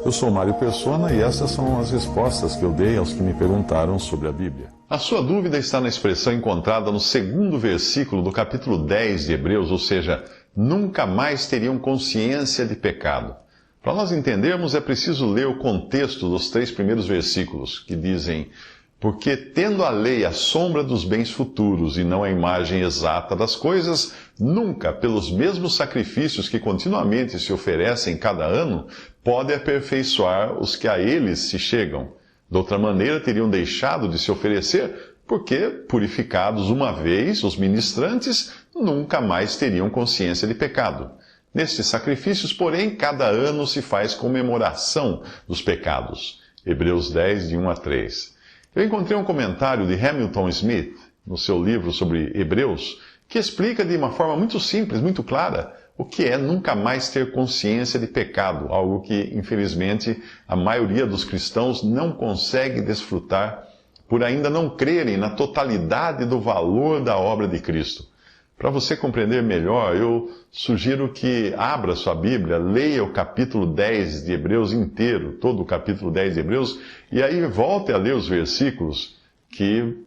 Eu sou Mário Persona e essas são as respostas que eu dei aos que me perguntaram sobre a Bíblia. A sua dúvida está na expressão encontrada no segundo versículo do capítulo 10 de Hebreus, ou seja, nunca mais teriam consciência de pecado. Para nós entendermos, é preciso ler o contexto dos 3 primeiros versículos, que dizem: porque tendo a lei a sombra dos bens futuros e não a imagem exata das coisas, nunca, pelos mesmos sacrifícios que continuamente se oferecem cada ano, pode aperfeiçoar os que a eles se chegam. De outra maneira, teriam deixado de se oferecer, porque, purificados uma vez, os ministrantes nunca mais teriam consciência de pecado. Nestes sacrifícios, porém, cada ano se faz comemoração dos pecados. Hebreus 10, de 1 a 3. Eu encontrei um comentário de Hamilton Smith, no seu livro sobre Hebreus, que explica de uma forma muito simples, muito clara, o que é nunca mais ter consciência de pecado, algo que, infelizmente, a maioria dos cristãos não consegue desfrutar por ainda não crerem na totalidade do valor da obra de Cristo. Para você compreender melhor, eu sugiro que abra sua Bíblia, leia o capítulo 10 de Hebreus inteiro, todo o capítulo 10 de Hebreus, e aí volte a ler os versículos que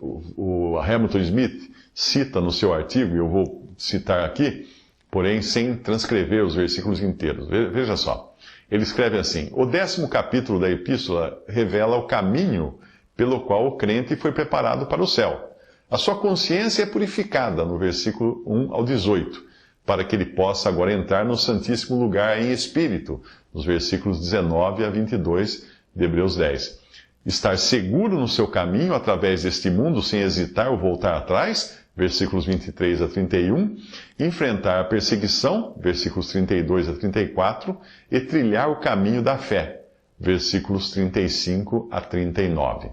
o Hamilton Smith cita no seu artigo, e eu vou citar aqui, porém sem transcrever os versículos inteiros. Veja só, ele escreve assim: o 10º capítulo da epístola revela o caminho pelo qual o crente foi preparado para o céu. A sua consciência é purificada, no versículo 1 ao 18, para que ele possa agora entrar no Santíssimo Lugar em espírito, nos versículos 19 a 22 de Hebreus 10. Estar seguro no seu caminho através deste mundo, sem hesitar ou voltar atrás, versículos 23 a 31, enfrentar a perseguição, versículos 32 a 34, e trilhar o caminho da fé, versículos 35 a 39.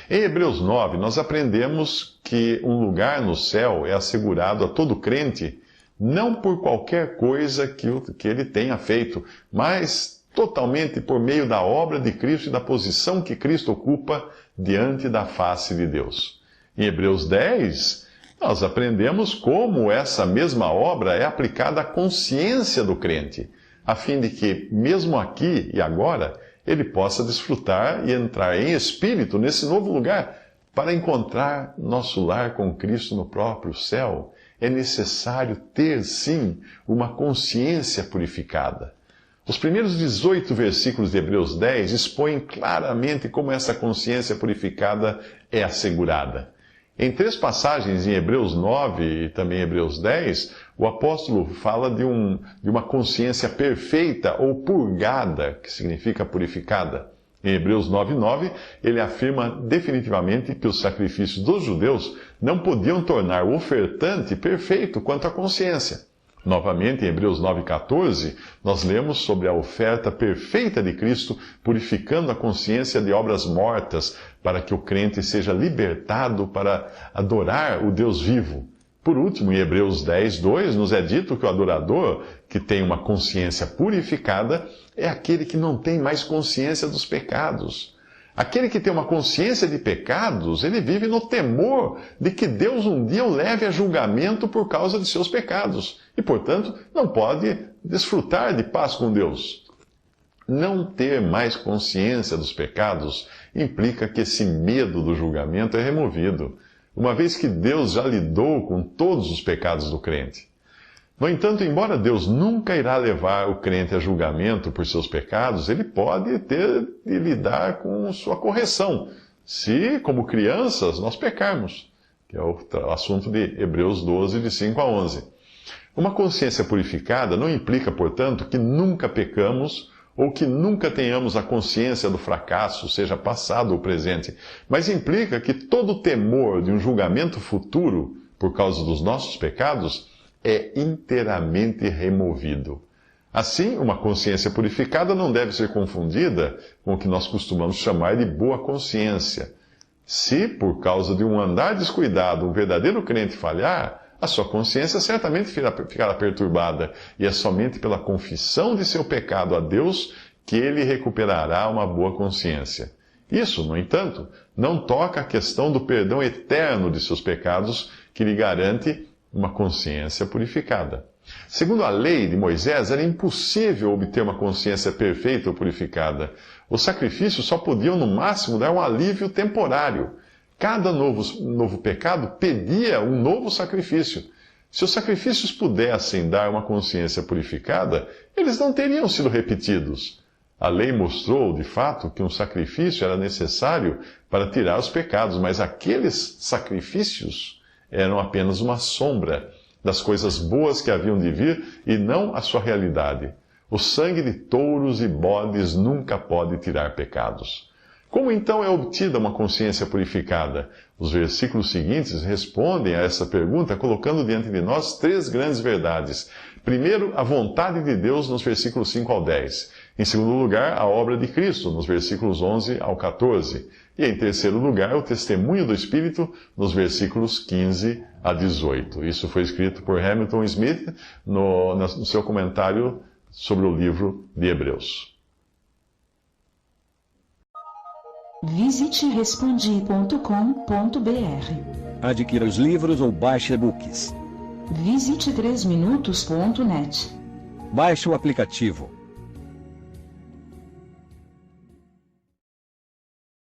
Em Hebreus 9, nós aprendemos que um lugar no céu é assegurado a todo crente, não por qualquer coisa que ele tenha feito, mas totalmente por meio da obra de Cristo e da posição que Cristo ocupa diante da face de Deus. Em Hebreus 10, nós aprendemos como essa mesma obra é aplicada à consciência do crente, a fim de que, mesmo aqui e agora, ele possa desfrutar e entrar em espírito nesse novo lugar. Para encontrar nosso lar com Cristo no próprio céu, é necessário ter, sim, uma consciência purificada. Os primeiros 18 versículos de Hebreus 10 expõem claramente como essa consciência purificada é assegurada. Em 3 passagens, em Hebreus 9 e também Hebreus 10, o apóstolo fala de uma consciência perfeita ou purgada, que significa purificada. Em Hebreus 9:9, ele afirma definitivamente que os sacrifícios dos judeus não podiam tornar o ofertante perfeito quanto à consciência. Novamente, em Hebreus 9:14, nós lemos sobre a oferta perfeita de Cristo, purificando a consciência de obras mortas, para que o crente seja libertado para adorar o Deus vivo. Por último, em Hebreus 10:2, nos é dito que o adorador, que tem uma consciência purificada, é aquele que não tem mais consciência dos pecados. Aquele que tem uma consciência de pecados, ele vive no temor de que Deus um dia o leve a julgamento por causa de seus pecados. E, portanto, não pode desfrutar de paz com Deus. Não ter mais consciência dos pecados implica que esse medo do julgamento é removido, uma vez que Deus já lidou com todos os pecados do crente. No entanto, embora Deus nunca irá levar o crente a julgamento por seus pecados, ele pode ter de lidar com sua correção, se, como crianças, nós pecarmos, que é o assunto de Hebreus 12, de 5 a 11. Uma consciência purificada não implica, portanto, que nunca pecamos ou que nunca tenhamos a consciência do fracasso, seja passado ou presente, mas implica que todo o temor de um julgamento futuro por causa dos nossos pecados é inteiramente removido. Assim, uma consciência purificada não deve ser confundida com o que nós costumamos chamar de boa consciência. Se, por causa de um andar descuidado, um verdadeiro crente falhar, a sua consciência certamente ficará perturbada, e é somente pela confissão de seu pecado a Deus que ele recuperará uma boa consciência. Isso, no entanto, não toca a questão do perdão eterno de seus pecados, que lhe garante uma consciência purificada. Segundo a lei de Moisés, era impossível obter uma consciência perfeita ou purificada. Os sacrifícios só podiam, no máximo, dar um alívio temporário. Cada novo pecado pedia um novo sacrifício. Se os sacrifícios pudessem dar uma consciência purificada, eles não teriam sido repetidos. A lei mostrou, de fato, que um sacrifício era necessário para tirar os pecados, mas aqueles sacrifícios eram apenas uma sombra das coisas boas que haviam de vir e não a sua realidade. O sangue de touros e bodes nunca pode tirar pecados. Como então é obtida uma consciência purificada? Os versículos seguintes respondem a essa pergunta, colocando diante de nós 3 grandes verdades. Primeiro, a vontade de Deus, nos versículos 5 ao 10. Em segundo lugar, a obra de Cristo, nos versículos 11 ao 14. E em terceiro lugar, o testemunho do Espírito, nos versículos 15 a 18. Isso foi escrito por Hamilton Smith no seu comentário sobre o livro de Hebreus. Visite respondi.com.br. Adquira os livros ou baixe e-books. Visite 3minutos.net. Baixe o aplicativo.